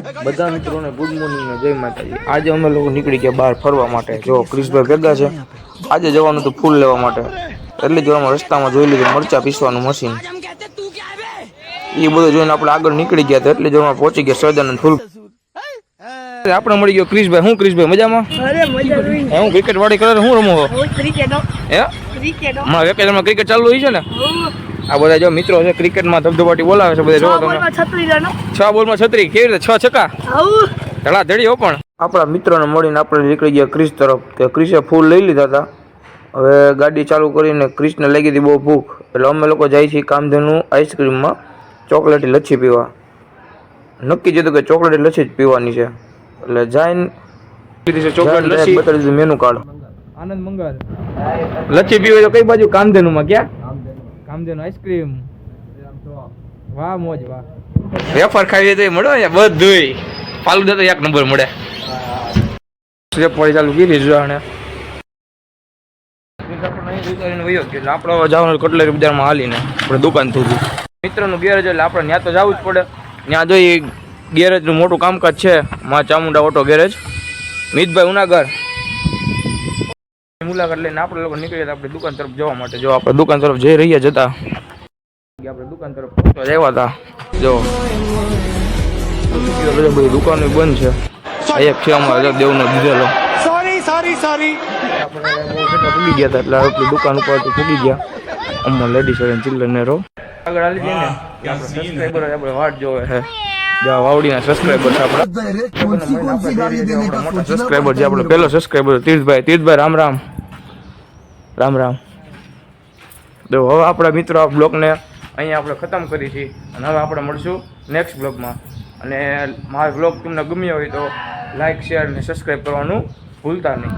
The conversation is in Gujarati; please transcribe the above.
બધા મિત્રોને ગુડ મોર્નિંગ ને જય માતાજી। આજે અમે લોકો નીકળી ગયા બહાર ફરવા માટે। જો ક્રિશભાઈ ભેગા છે। આજે જવાનું તો ફૂલ લેવા માટે, એટલે જ અમે રસ્તામાં જોઈ લીધું મરચા પીસવાનું મશીન। એ બધું જોઈને આપણે આગળ નીકળી ગયા, એટલે જ અમે પહોંચી ગયા સહજાનંદ ફૂલ। આપણે મળી ગયો ક્રિશભાઈ। હું ક્રિશભાઈ મજામાં? અરે મજા આવી। હું ક્રિકેટ વાળી કરે હું રમો ક્રિકેટ હે ક્રિકેટ હમણાં વેકેશનમાં ક્રિકેટ ચાલુ હોય છે ને। આ બધા જો મિત્રો છે ક્રિકેટમાં ધબધબાટી બોલાવે છે બધા। જો તમે 6 બોલમાં 36 કેવી રીતે 6 છક્કા ધડા ધડી હો। પણ આપણા મિત્રોને મળીને આપણે નીકળી ગયા ક્રિશ તરફ। કે ક્રિશે ફૂલ લઈ લીધા હતા। હવે ગાડી ચાલુ કરીને ક્રિશને લાગી હતી બહુ ભૂખ, એટલે અમે લોકો જાય છીએ કામધેનુ આઈસ્ક્રીમમાં ચોકલેટી લચ્છી પીવા। નક્કી કીધું કે ચોકલેટી લચ્છી જ પીવાની છે, એટલે જઈને ચોકલેટ લચ્છી બતાવી દીધું મેનુ કાર્ડ। આનંદ મંગળ લચ્છી પીવે તો કઈ બાજુ? કામધેનુમાં। ક્યાં? કામધેનુ આઈસ્ક્રીમ। વાહ મોજ વાહ। વેફર ખાવી તો મળે ને બધુંય। ફાલુદા તો એક નંબર મળે। ચાલુ કીધી જાણે આપણે જવાનું કટલેરી બજારમાં હાલીને આપણે દુકાન સુધી મિત્રનું ગેરેજ, એટલે આપણે ત્યાં તો જવું જ પડે। ત્યાં જોઈ ગેરેજનું મોટું કામકાજ છે, માં ચામુંડા ઓટો ગેરેજ, મિતભાઈ ઉનાગર મુલાકાત લઈને આપણે લોકો નીકળ્યા આપણે દુકાન તરફ જવા માટે। જો આપણે દુકાન તરફ જઈ રહ્યા જતા આપણે દુકાન તરફ આવ્યા હતા। જો બધી દુકાનો બંધ છે। એક છે અમારે દેવનો દીધેલો આપણે પૂગી ગયા હતા, એટલે આપણી દુકાન ઉપર તો પૂગી ગયા। અમો લેડીઝ અને ચિલ્ડ્રન રો આગળ હાલી જઈએ ને આપણે સબસ્ક્રાઈબર આપણે વાટ જોવે છે। જ્યાં વાવડીના સબસ્ક્રાઈબર છે આપણા મોટા સબસ્ક્રાઈબર છે। આપણો પહેલો સબસ્ક્રાઈબર તીર્થભાઈ રામ રામ રામ રામ। તો હવે આપણા મિત્રો આ બ્લોગને અહીંયા આપણે ખતમ કરી છીએ, અને હવે આપણે મળશું નેક્સ્ટ બ્લોગમાં। અને મારો બ્લોગ તમને ગમ્યો હોય તો લાઈક શેર અને સબસ્ક્રાઈબ કરવાનું ભૂલતા નહીં।